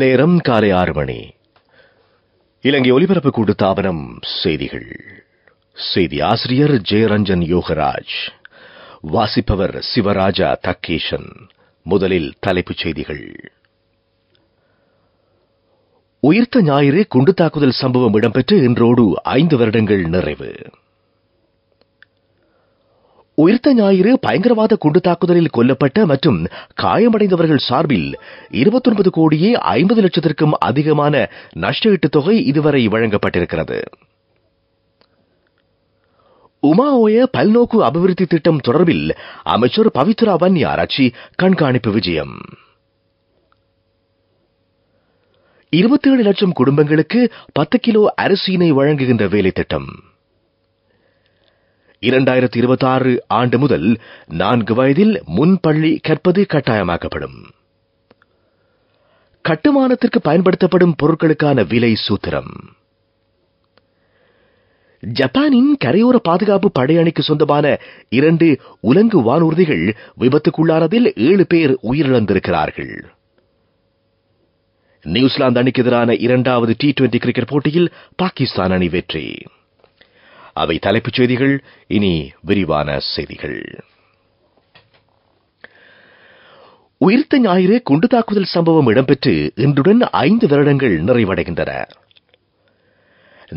நேரம் காலை 6 மணி. இலங்கை ஒலிபரப்பு கூட்டுத்தாபனம் செய்திகள். செய்தி ஆசிரியர் ஜெயரஞ்சன் யோகராஜ். வாசிப்பவர் சிவராஜா தக்கேஷன். முதலில் தலைப்புச் செய்திகள். உயிர்த்த ஞாயிறு குண்டு தாக்குதல் சம்பவம் இடம்பெற்று இன்றோடு 5 வருடங்கள் நிறைவு. உயிர்த்த ஞாயிறு பயங்கரவாத குண்டு தாக்குதலில் கொல்லப்பட்ட மற்றும் காயமடைந்தவர்கள் சார்பில் 29 கோடியே 50 லட்சத்திற்கும் அதிகமான நஷ்டஈட்டுத் தொகை இதுவரை வழங்கப்பட்டிருக்கிறது. உமாஓய பல்நோக்கு அபிவிருத்தி திட்டம் தொடர்பில் அமைச்சர் பவித்ரா வன்னியாராச்சி கண்காணிப்பு விஜயம். 27 லட்சம் குடும்பங்களுக்கு 10 கிலோ அரிசியினை வழங்குகின்ற வேலை திட்டம். 2026 ஆண்டு முதல் 4 வயதில் முன்பள்ளி கற்பது கட்டாயமாக்கப்படும். கட்டுமானத்திற்கு பயன்படுத்தப்படும் பொருட்களுக்கான விலை சூத்திரம். ஜப்பானின் கரையோர பாதுகாப்பு படையணிக்கு சொந்தமான 2 உலங்கு வானூர்திகள் விபத்துக்குள்ளானதில் 7 பேர் உயிரிழந்திருக்கிறார்கள். நியூசிலாந்து அணிக்கு எதிரான 2வது T20 கிரிக்கெட் போட்டியில் பாகிஸ்தான் அணி வெற்றி. அவை தலைப்புச் செய்திகள். இனி விரிவான செய்திகள். உயிர்த்த ஞாயிறு குண்டு தாக்குதல் சம்பவம் இடம்பெற்று இன்றுடன் 5 வருடங்கள் நிறைவடைகின்றன.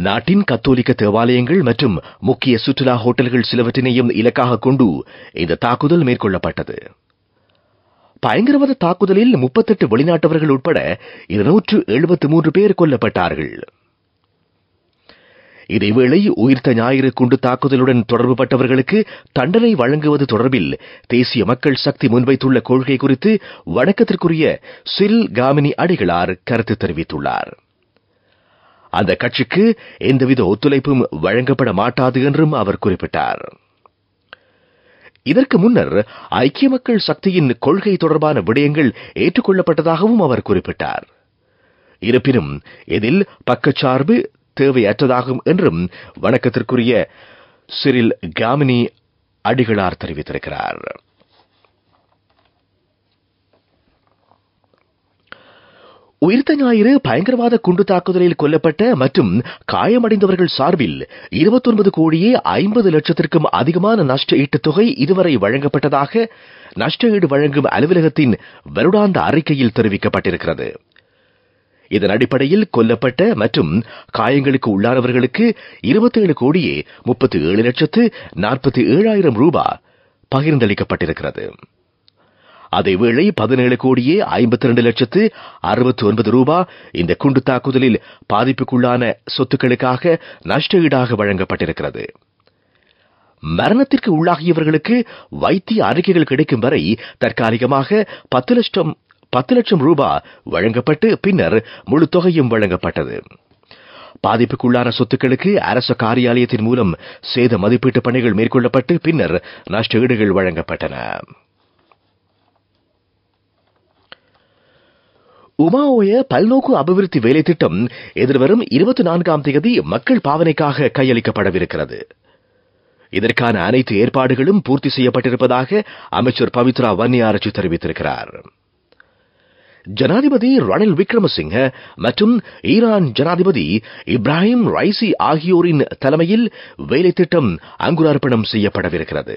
நாட்டின் கத்தோலிக்க தேவாலயங்கள் மற்றும் முக்கிய சுற்றுலா ஹோட்டல்கள் சிலவற்றினையும் இலக்காக கொண்டு இந்த தாக்குதல் மேற்கொள்ளப்பட்டது. பயங்கரவாத தாக்குதலில் 38 வெளிநாட்டவர்கள் உட்பட 273 பேர் கொல்லப்பட்டார்கள். இதேவேளை உயிர்த்த ஞாயிறு குண்டு தாக்குதலுடன் தொடர்புபட்டவர்களுக்கு தண்டனை வழங்குவது தொடர்பில் தேசிய மக்கள் சக்தி முன்வைத்துள்ள கொள்கை குறித்து வணக்கத்திற்குரிய சிறில் காமினி அடிகளார் கருத்து தெரிவித்துள்ளார். அந்த கட்சிக்கு எந்தவித ஒத்துழைப்பும் வழங்கப்பட மாட்டாது என்றும் அவர் குறிப்பிட்டார். இதற்கு முன்னர் ஐக்கிய மக்கள் சக்தியின் கொள்கை தொடர்பான விடயங்கள் ஏற்றுக்கொள்ளப்பட்டதாகவும் அவர் குறிப்பிட்டார். இருப்பினும் இதில் பக்கச்சார்பு தேவையற்றதாகும் என்றும் வணக்கத்திற்குரிய சிறில் காமினி அடிகளார் தெரிவித்திருக்கிறார். உயிர்த்த ஞாயிறு பயங்கரவாத குண்டு தாக்குதலில் கொல்லப்பட்ட மற்றும் காயமடைந்தவர்கள் சார்பில் 29 கோடியே 50 லட்சத்திற்கும் அதிகமான நஷ்ட ஈட்டுத் தொகை இதுவரை வழங்கப்பட்டதாக நஷ்ட ஈடு வழங்கும் அலுவலகத்தின் வருடாந்த அறிக்கையில் தெரிவிக்கப்பட்டிருக்கிறது. இதன் அடிப்படையில் கொல்லப்பட்ட மற்றும் காயங்களுக்கு உள்ளானவர்களுக்கு 27 கோடியே 37 லட்சத்து 47,000 ரூபாய் பகிர்ந்தளிக்கப்பட்டிருக்கிறது. அதேவேளை 17 கோடியே 52 லட்சத்து 69 ரூபாய் இந்த குண்டு தாக்குதலில் பாதிப்புக்குள்ளான சொத்துக்களுக்காக நஷ்ட ஈடாக வழங்கப்பட்டிருக்கிறது. மரணத்திற்கு உள்ளாகியவர்களுக்கு வைத்திய அறிக்கைகள் கிடைக்கும் வரை தற்காலிகமாக 10 லட்சம் ரூபாய் வழங்கப்பட்டு பின்னர் முழு தொகையும் வழங்கப்பட்டது. பாதிப்புக்குள்ளான சொத்துக்களுக்கு அரச காரியாலயத்தின் மூலம் சேத மதிப்பீட்டு பணிகள் மேற்கொள்ளப்பட்டு பின்னர் நஷ்ட ஈடுகள் வழங்கப்பட்டன. உமாஓய பல்நோக்கு அபிவிருத்தி வேலை திட்டம் எதிர்வரும் 24ஆம் தேதி மக்கள் பாவனைக்காக கையளிக்கப்படவிருக்கிறது. இதற்கான அனைத்து ஏற்பாடுகளும் பூர்த்தி செய்யப்பட்டிருப்பதாக அமைச்சர் பவித்ரா வன்னியாராச்சி தெரிவித்திருக்கிறார். ஜனாதிபதி ரணில் விக்ரமசிங்க மற்றும் ஈரான் ஜனாதிபதி இப்ராஹிம் ரைசி ஆகியோரின் தலைமையில் வேலை திட்டம் அங்குரார்ப்பணம் செய்யப்படவிருக்கிறது.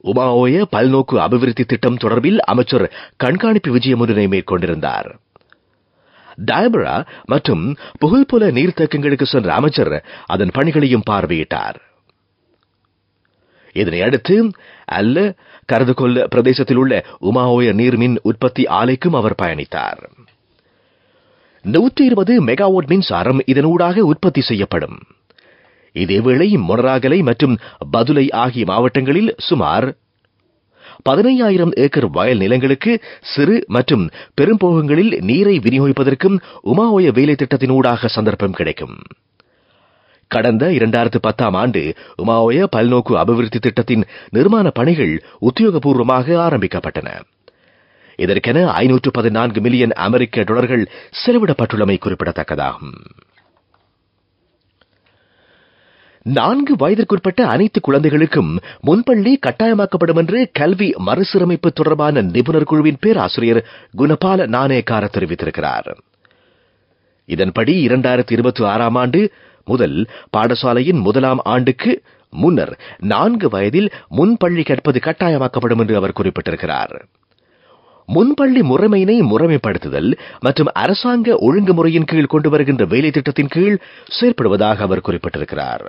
உமாஓய பல்நோக்கு அபிவிருத்தி திட்டம் தொடர்பில் அமைச்சர் கண்காணிப்பு விஜயம் ஒன்றினை மேற்கொண்டிருந்தார். டயபரா மற்றும் புகழ்புல நீர்த்தேக்கங்களுக்கு சென்ற அமைச்சர் அதன் பணிகளையும் பார்வையிட்டார். இதனை அடுத்து அல்ல கருதுகொள்ள பிரதேசத்தில் உள்ள உமாஓய நீர்மின் உற்பத்தி ஆலைக்கும் அவர் பயணித்தார். 120 மெகாவாட் மின்சாரம் இதனூடாக உற்பத்தி செய்யப்படும். இதேவேளை மொனராகலை மற்றும் பதுளை ஆகிய மாவட்டங்களில் சுமார் 15,000 ஏக்கர் வயல் நிலங்களுக்கு சிறு மற்றும் பெரும்போகங்களில் நீரை விநியோகிப்பதற்கும் உமாஓய வேலை திட்டத்தினூடாக சந்தர்ப்பம் கிடைக்கும். கடந்த 2010ஆம் ஆண்டு உமாஓய பல்நோக்கு அபிவிருத்தி திட்டத்தின் நிர்மாண பணிகள் உத்தியோகபூர்வமாக ஆரம்பிக்கப்பட்டன. இதற்கென 514 மில்லியன் அமெரிக்க டாலர்கள் செலவிடப்பட்டுள்ளமை குறிப்பிடத்தக்கதாகும். 4 வயதிற்குட்பட்ட அனைத்து குழந்தைகளுக்கும் முன்பள்ளி கட்டாயமாக்கப்படும் என்று கல்வி மறுசீரமைப்பு தொடர்பான நிபுணர் குழுவின் பேராசிரியர் குணபால நாணயக்கார தெரிவித்திருக்கிறார். இதன்படி 2026 ஆண்டு முதல் பாடசாலையின் முதலாம் ஆண்டுக்கு முன்னர் 4 வயதில் முன்பள்ளி கற்பது கட்டாயமாக்கப்படும் என்று அவர் குறிப்பிட்டிருக்கிறார். முன்பள்ளி முறைமையினை முறைமைப்படுத்துதல் மற்றும் அரசாங்க ஒழுங்குமுறையின் கீழ் கொண்டு வருகின்ற வேலை திட்டத்தின் கீழ் செயற்படுவதாக அவர் குறிப்பிட்டிருக்கிறார்.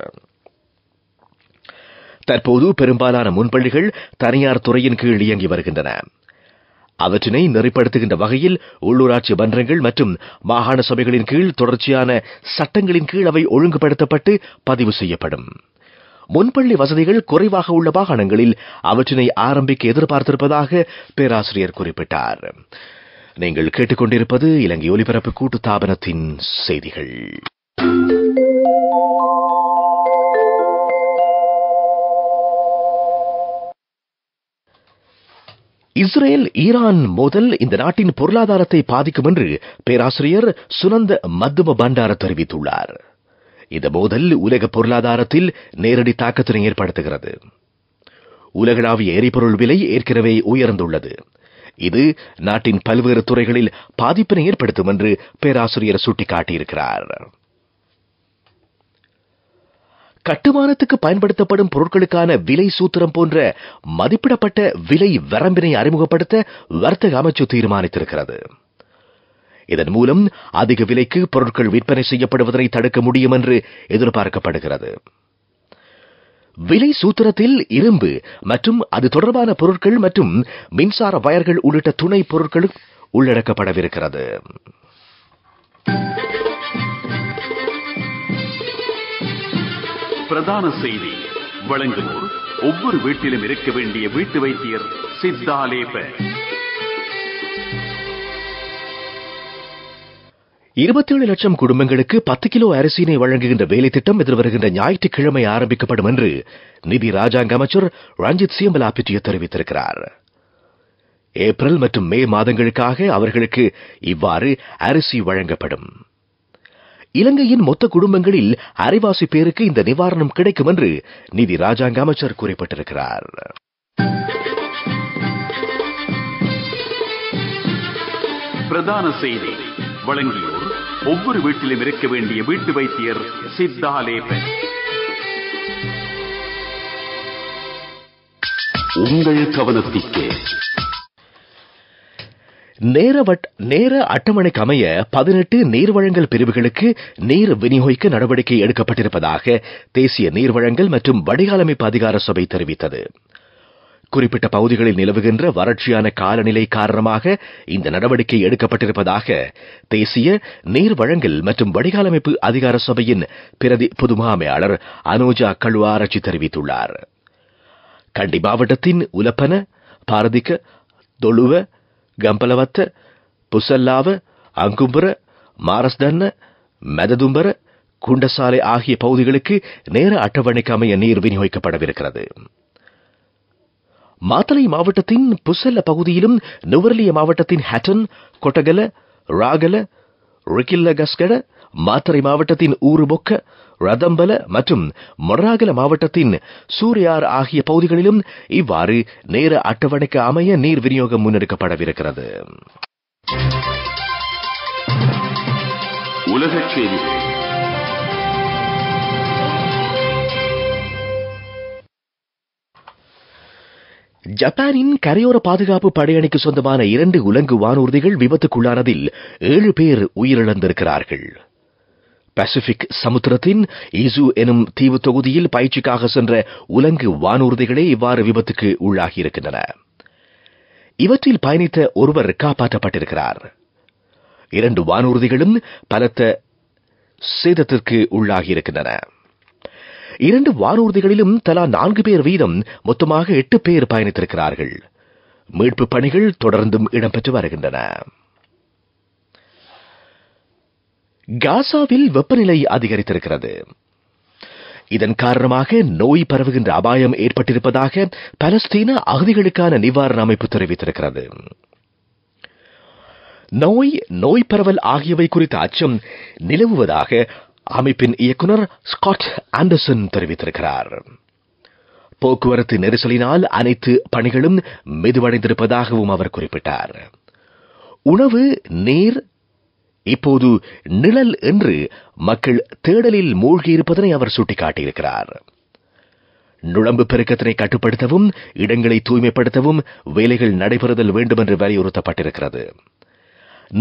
தற்போது பெரும்பாலான முன்பள்ளிகள் தனியார் துறையின் கீழ் இயங்கி வருகின்றன. அவற்றினை நெறிப்படுத்துகின்ற வகையில் உள்ளூராட்சி மன்றங்கள் மற்றும் மாகாண சபைகளின் கீழ் தொடர்ச்சியான சட்டங்களின் கீழ் அவை ஒழுங்குபடுத்தப்பட்டு பதிவு செய்யப்படும். முன்பள்ளி வசதிகள் குறைவாக உள்ள வாகனங்களில் அவற்றினை ஆரம்பிக்க எதிர்பார்த்திருப்பதாக பேராசிரியர் குறிப்பிட்டார். நீங்கள் கேட்டுக்கொண்டிருப்பது இலங்கை ஒலிபரப்பு கூட்டுத்தாபனத்தின் செய்திகள். இஸ்ரேல் ஈரான் மோதல் இந்த நாட்டின் பொருளாதாரத்தை பாதிக்கும் என்று பேராசிரியர் சுனந்த மத்தும பண்டார தெரிவித்துள்ளார். இந்த மோதல் உலக பொருளாதாரத்தில் நேரடி தாக்கத்தினை ஏற்படுத்துகிறது. உலகளாவிய எரிபொருள் விலை ஏற்கனவே உயர்ந்துள்ளது. இது நாட்டின் பல்வேறு துறைகளில் பாதிப்பினை ஏற்படுத்தும் என்று பேராசிரியர் சுட்டிக்காட்டியிருக்கிறார். கட்டுமானத்துக்கு பயன்படுத்தப்படும் பொருட்களுக்கான விலை சூத்திரம் போன்ற மதிப்பிடப்பட்ட விலை வரம்பினை அறிமுகப்படுத்த வர்த்தக அமைச்சு தீர்மானித்திருக்கிறது. இதன் மூலம் அதிக விலைக்கு பொருட்கள் விற்பனை செய்யப்படுவதனை தடுக்க முடியும் என்று எதிர்பார்க்கப்படுகிறது. விலை சூத்திரத்தில் இரும்பு மற்றும் அது தொடர்பான பொருட்கள் மற்றும் மின்சார வயர்கள் உள்ளிட்ட துணை பொருட்களும் உள்ளடக்கப்படவிருக்கிறது. பிரதான செய்தி வழங்குவோர் ஒவ்வொரு வீட்டிலும் இருக்க வேண்டிய வீட்டு வைத்தியர் சித்தாலேப. 27 லட்சம் குடும்பங்களுக்கு 10 கிலோ அரிசியினை வழங்குகின்ற வேலை திட்டம் எதிர்வருகின்ற ஞாயிற்றுக்கிழமை ஆரம்பிக்கப்படும் என்று நிதி ராஜாங்க அமைச்சர் ரஞ்சித் சியம்பலாபிட்டிய தெரிவித்திருக்கிறார். ஏப்ரல் மற்றும் மே மாதங்களுக்காக அவர்களுக்கு இவ்வாறு அரிசி வழங்கப்படும். இலங்கையின் மொத்த குடும்பங்களில் அரைவாசி பேருக்கு இந்த நிவாரணம் கிடைக்கும் என்று நிதி ராஜாங்க அமைச்சர் குறிப்பிட்டிருக்கிறார். பிரதான செய்தி வழங்கியோர் ஒவ்வொரு வீட்டிலும் இருக்க வேண்டிய வீட்டு வைத்தியர் சித்தாலேபன். உங்கள் கவனத்திற்கு நேர அட்டவணைக்கு அமைய 18 நீர் வழங்கல் பிரிவுகளுக்கு நீர் விநியோகிக்க நடவடிக்கை எடுக்கப்பட்டிருப்பதாக தேசிய நீர் வழங்கல் மற்றும் வடிகாலமைப்பு அதிகார சபை தெரிவித்தது. குறிப்பிட்ட பகுதிகளில் நிலவுகின்ற வறட்சியான காலநிலை காரணமாக இந்த நடவடிக்கை எடுக்கப்பட்டிருப்பதாக தேசிய நீர் வழங்கல் மற்றும் வடிகாலமைப்பு அதிகார சபையின் பிரதி பொதுமாமையாளர் அனோஜா கழுவாராய்ச்சி தெரிவித்துள்ளார். கண்டி மாவட்டத்தின் உலப்பன, பாரதிக்க, தொழுவ, கம்பலவத்த, புசல்லாவ, அங்கும்புர, மாரஸ்தன்ன, மெததும்பர, குண்டசாலை ஆகிய பகுதிகளுக்கு நேர அட்டவணைக்கு அமைய நீர் விநியோகிக்கப்படவிருக்கிறது. மாத்தளை மாவட்டத்தின் புசல்ல பகுதியிலும் நுவரெலியா மாவட்டத்தின் ஹட்டன், கொட்டகல, ராகல, ரிக்கில்லகஸ்கட, மாத்தறை மாவட்டத்தின் ஊருபொக்க, ரதம்பல மற்றும் மொராகல மாவட்டத்தின் சூரியார் ஆகிய பகுதிகளிலும் இவ்வாறு நேர அட்டவணைக்கு அமைய நீர் விநியோகம் முன்னெடுக்கப்படவிருக்கிறது. உலகச் செய்திகள். ஜப்பானின் கரையோர பாதுகாப்பு படையணிக்கு சொந்தமான 2 உலங்கு வானூர்திகள் விபத்துக்குள்ளானதில் 7 பேர் உயிரிழந்திருக்கிறார்கள். பசிபிக் சமுத்திரத்தின் ஈசு எனும் தீவு தொகுதியில் பயிற்சிக்காக சென்ற உலங்கு வானூர்திகளே இவ்வாறு விபத்துக்கு உள்ளாகியிருக்கின்றன. இவற்றில் பயணித்த ஒருவர் காப்பாற்றப்பட்டிருக்கிறார். 2 வானூர்திகளும் பலத்த சேதத்திற்கு உள்ளாகியிருக்கின்றன. 2 வானூர்திகளிலும் தலா 4 பேர் வீதம் மொத்தமாக 8 பேர் பயணித்திருக்கிறார்கள். மீட்பு பணிகள் தொடர்ந்தும் இடம்பெற்று வருகின்றன. காசாவில் வெப்பநிலை அதிகரித்திருக்கிறது. இதன் காரணமாக நோய் பரவுகின்ற அபாயம் ஏற்பட்டிருப்பதாக பலஸ்தீன அகதிகளுக்கான நிவாரண அமைப்பு தெரிவித்திருக்கிறது. நோய் பரவல் ஆகியவை குறித்த அச்சம் நிலவுவதாக அமைப்பின் இயக்குனர் ஸ்காட் ஆண்டர்சன் தெரிவித்திருக்கிறார். போக்குவரத்து நெரிசலினால் அனைத்து பணிகளும் மெதுவடைந்திருப்பதாகவும் அவர் குறிப்பிட்டார். உணவு, நீர், இப்போது நிழல் என்று மக்கள் தேடலில் மூழ்கியிருப்பதனை அவர் சுட்டிக்காட்டியிருக்கிறார். நுழம்பு பெருக்கத்தினை கட்டுப்படுத்தவும் இடங்களை தூய்மைப்படுத்தவும் வேலைகள் நடைபெறுதல் வேண்டும் என்று வலியுறுத்தப்பட்டிருக்கிறது.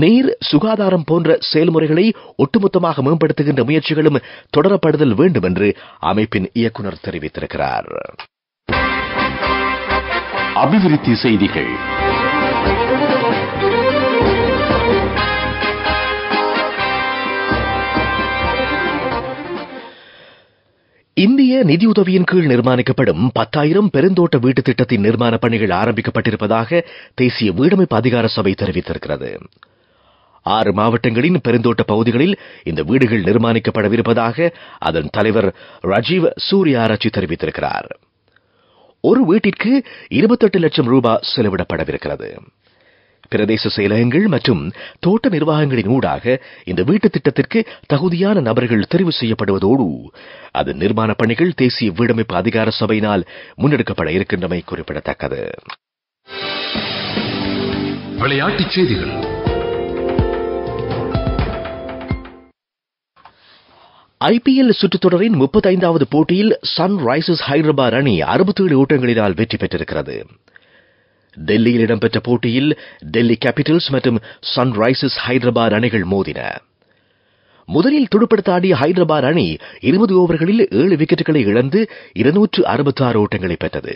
நீர், சுகாதாரம் போன்ற செயல்முறைகளை ஒட்டுமொத்தமாக மேம்படுத்துகின்ற முயற்சிகளும் தொடரப்படுதல் வேண்டும் என்று அமைப்பின் இயக்குனர் தெரிவித்திருக்கிறார். அபிவிருத்தி செய்திகள். இந்திய நிதியுதவியின் கீழ் நிர்மாணிக்கப்படும் 10,000 பெருந்தோட்ட வீட்டு திட்டத்தின் நிர்மாண பணிகள் ஆரம்பிக்கப்பட்டிருப்பதாக தேசிய வீடமைப்பு அதிகார சபை தெரிவித்திருக்கிறது. 6 மாவட்டங்களின் பெருந்தோட்ட பகுதிகளில் இந்த வீடுகள் நிர்மாணிக்கப்படவிருப்பதாக அதன் தலைவர் ராஜீவ் சூர்யாராச்சி தெரிவித்திருக்கிறார். ஒரு வீட்டிற்கு 28 லட்சம் ரூபாய் செலவிடப்படவிருக்கிறது. பிரதேச செயலகங்கள் மற்றும் தோட்ட நிர்வாகங்களின் ஊடாக இந்த வீட்டு திட்டத்திற்கு தகுதியான நபர்கள் தெரிவு செய்யப்படுவதோடு அதன் நிர்மாண பணிகள் தேசிய வீடமைப்பு அதிகார சபையினால் முன்னெடுக்கப்பட இருக்கின்றமை குறிப்பிடத்தக்கது. விளையாட்டுச் செய்திகள். ஐபிஎல் சுற்றுத்தொடரின் 35வது போட்டியில் சன்ரைசர்ஸ் ஹைதராபாத் அணி 67 ஓட்டங்களினால் வெற்றி பெற்றிருக்கிறது. டெல்லியில் இடம்பெற்ற போட்டியில் டெல்லி கேபிட்டல்ஸ் மற்றும் சன்ரைசர்ஸ் ஹைதராபாத் அணிகள் மோதின. முதலில் துடுப்படுத்த ஆடிய ஹைதராபாத் அணி 20 ஓவர்களில் 7 விக்கெட்டுகளை இழந்து 266 ஓட்டங்களை பெற்றது.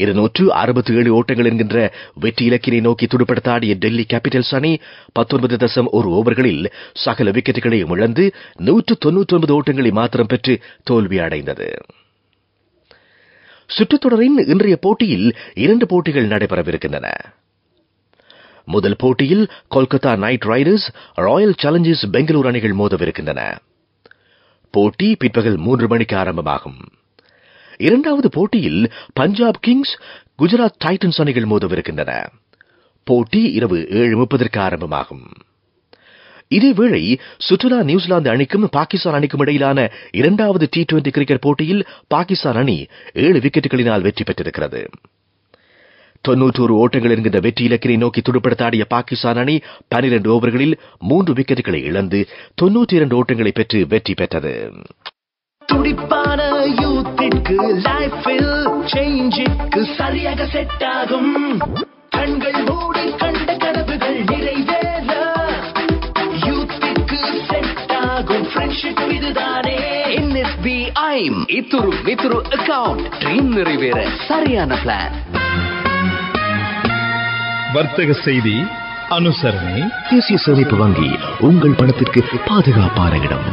267 ஓட்டங்கள் என்கின்ற வெற்றி இலக்கினை நோக்கி துடுப்படுத்த ஆடிய டெல்லி கேபிட்டல்ஸ் அணி 19.1 ஓவர்களில் சகல விக்கெட்டுகளையும் இழந்து 199 ஓட்டங்களை மாத்திரம் பெற்று தோல்வி அடைந்தது. சுற்றுத்தொடரின் இன்றைய போட்டியில் 2 போட்டிகள் நடைபெறவிருக்கின்றன. முதல் போட்டியில் Kolkata night Riders Royal Challengers Bengaluru அணிகள் மோதவிருக்கின்றன. போட்டி பிற்பகல் 3 மணிக்கு ஆரம்பமாகும். இரண்டாவது போட்டியில் பஞ்சாப் கிங்ஸ் குஜராத் டைட்டன்ஸ் அணிகள் மோதவிருக்கின்றன. போட்டி இரவு 7:30 ஆரம்பமாகும். இதேவேளை சுற்றுலா நியூசிலாந்து அணிக்கும் பாகிஸ்தான் அணிக்கும் இடையிலான 2வது T20 கிரிக்கெட் போட்டியில் பாகிஸ்தான் அணி 7 விக்கெட்டுகளினால் வெற்றி பெற்றிருக்கிறது. 91 ஓட்டங்கள் என்கின்ற வெற்றி இலக்கினை நோக்கி துடுப்படுத்த ஆடிய பாகிஸ்தான் அணி 12 ஓவர்களில் 3 விக்கெட்டுகளை இழந்து 92 ஓட்டங்களை பெற்று வெற்றி பெற்றது. துடிப்பான யூத்திற்கு லைஃபில் சேஞ்சுக்கு சரியாக செட் ஆகும். கண்கள் மூடி கண்ட கனவுகள் நிறைவேற யூத்திற்கு செட் ஆகும் ஃப்ரெண்ட்ஷிப் இதுதானே. NSBI இத்துரு வித்துரு அக்கவுண்ட் ட்ரீம் நிறைவேற சரியான பிளான். வர்த்தக செய்தி அனுசரணை. தேசிய சேமிப்பு வங்கி உங்கள் பணத்திற்கு பாதுகாப்பான இடம்.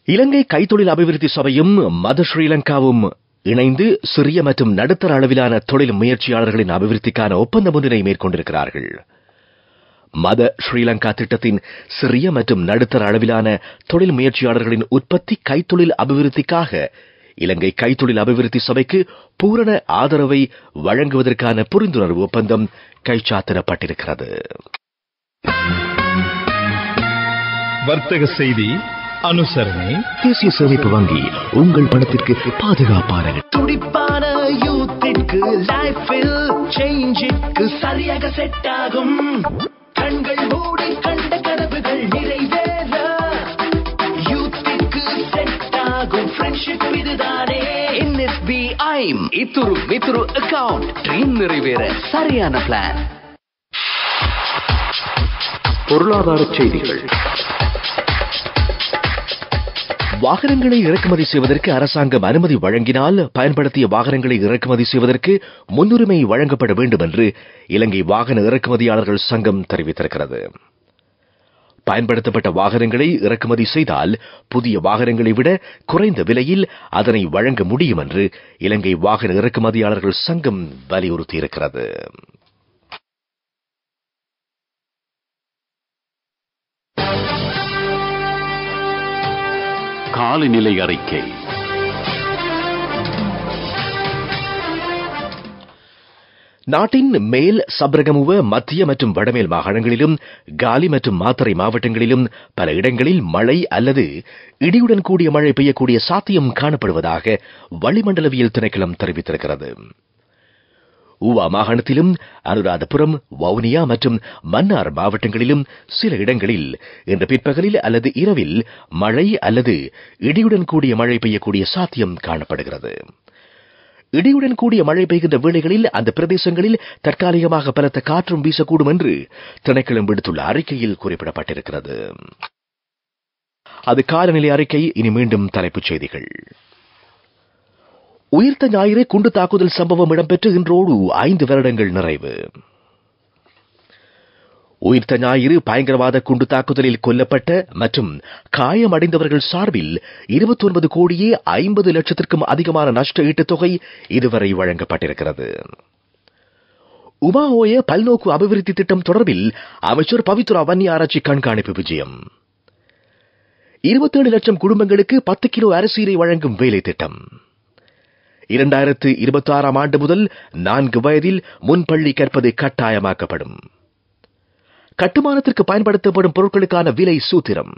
இலங்கை கைத்தொழில் அபிவிருத்தி சபையும் மத ஸ்ரீலங்காவும் இணைந்து சிறிய மற்றும் நடுத்தர அளவிலான தொழில் முயற்சியாளர்களின் அபிவிருத்திக்கான ஒப்பந்தம் ஒன்றினை மேற்கொண்டிருக்கிறார்கள். மத ஸ்ரீலங்கா திட்டத்தின் சிறிய மற்றும் நடுத்தர அளவிலான தொழில் முயற்சியாளர்களின் உற்பத்தி கைத்தொழில் அபிவிருத்திக்காக இலங்கை கைத்தொழில் அபிவிருத்தி சபைக்கு பூரண ஆதரவை வழங்குவதற்கான புரிந்துணர்வு ஒப்பந்தம் கைச்சாத்திடப்பட்டிருக்கிறது. வர்த்தக செய்தி அனுசரணை. தேசிய சேமிப்பு வங்கி உங்கள் பணத்திற்கு பாதுகாப்பான இடம். துடிப்பான யூத்திற்கு லைஃபில் சேஞ்சுக்கு சரியாக செட் ஆகும். கண்கள் மூடி கண்ட கனவுகள் நிறைவேற யூத்திற்கு செட் ஆகும் ஃப்ரெண்ட்ஷிப் இதுதானே. NSBI இத்துரு வித்துரு அக்கவுண்ட் ட்ரீம் நிறைவேற சரியான பிளான். பொருளாதார செய்திகள். வாகனங்களை இறக்குமதி செய்வதற்கு அரசாங்கம் அனுமதி வழங்கினால் பயன்படுத்திய வாகனங்களை இறக்குமதி செய்வதற்கு முன்னுரிமை வழங்கப்பட வேண்டும் என்று இலங்கை வாகன இறக்குமதியாளர்கள் சங்கம் தெரிவித்திருக்கிறது. பயன்படுத்தப்பட்ட வாகனங்களை இறக்குமதி செய்தால் புதிய வாகனங்களை விட குறைந்த விலையில் அதனை வழங்க முடியும் என்று இலங்கை வாகன இறக்குமதியாளர்கள் சங்கம் வலியுறுத்தியிருக்கிறது. காலநிலை அறிக்கை. நாட்டின் மேல் சப்ரகமுவ மத்திய மற்றும் வடமேல் மாகாணங்களிலும் காலி மற்றும் மாத்தறை மாவட்டங்களிலும் பல இடங்களில் மழை அல்லது இடியுடன் கூடிய மழை பெய்யக்கூடிய சாத்தியம் காணப்படுவதாக வளிமண்டலவியல் திணைக்களம் தெரிவித்திருக்கிறது. ஊவா மாகாணத்திலும் அனுராதபுரம், வவுனியா மற்றும் மன்னார் மாவட்டங்களிலும் சில இடங்களில் இன்று பிற்பகலில் அல்லது இரவில் மழை அல்லது இடியுடன் கூடிய மழை பெய்யக்கூடிய சாத்தியம் காணப்படுகிறது. இடியுடன் கூடிய மழை பெய்கின்ற வேளைகளில் அந்த பிரதேசங்களில் தற்காலிகமாக பலத்த காற்றும் வீசக்கூடும் என்று திணைக்களம் விடுத்துள்ள அறிக்கையில் குறிப்பிடப்பட்டிருக்கிறது. அது காலநிலை அறிக்கை. இனி மீண்டும் தலைப்புச் செய்திகள். உயிர்த்த ஞாயிறு குண்டு தாக்குதல் சம்பவம் இடம்பெற்று இன்றோடு 5 வருடங்கள் நிறைவு. உயிர்த்த ஞாயிறு பயங்கரவாத குண்டு தாக்குதலில் கொல்லப்பட்ட மற்றும் காயமடைந்தவர்கள் சார்பில் 29 கோடியே 50 லட்சத்திற்கும் அதிகமான நஷ்ட ஈட்டுத் தொகை இதுவரை வழங்கப்பட்டிருக்கிறது. உமாஓய பல்நோக்கு அபிவிருத்தி திட்டம் தொடர்பில் அமைச்சர் பவித்ரா வன்னிய ஆராய்ச்சி கண்காணிப்பு விஜயம். 27 லட்சம் குடும்பங்களுக்கு 10 கிலோ அரிசியை வழங்கும் வேலை திட்டம். 2026 ஆண்டு முதல் 4 வயதில் முன்பள்ளி கற்பது கட்டாயமாக்கப்படும். கட்டுமானத்திற்கு பயன்படுத்தப்படும் பொருட்களுக்கான விலை சூத்திரம்.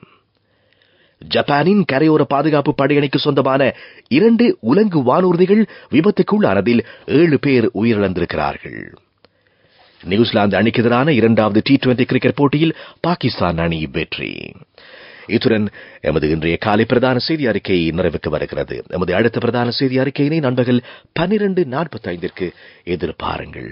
ஜப்பானின் கரையோர பாதுகாப்பு படையணிக்கு சொந்தமான 2 உலங்கு வானூர்திகள் விபத்துக்குள்ளானதில் 7 பேர் உயிரிழந்திருக்கிறார்கள். நியூசிலாந்து அணிக்கு எதிரான 2வது T20 கிரிக்கெட் போட்டியில் பாகிஸ்தான் அணி வெற்றி. இத்துடன் எமது இன்றைய காலை பிரதான செய்தி அறிக்கை நிறைவுக்கு வருகிறது. எமது அடுத்த பிரதான செய்தி அறிக்கையினை நண்பகல் 12:45 எதிர்பாருங்கள்.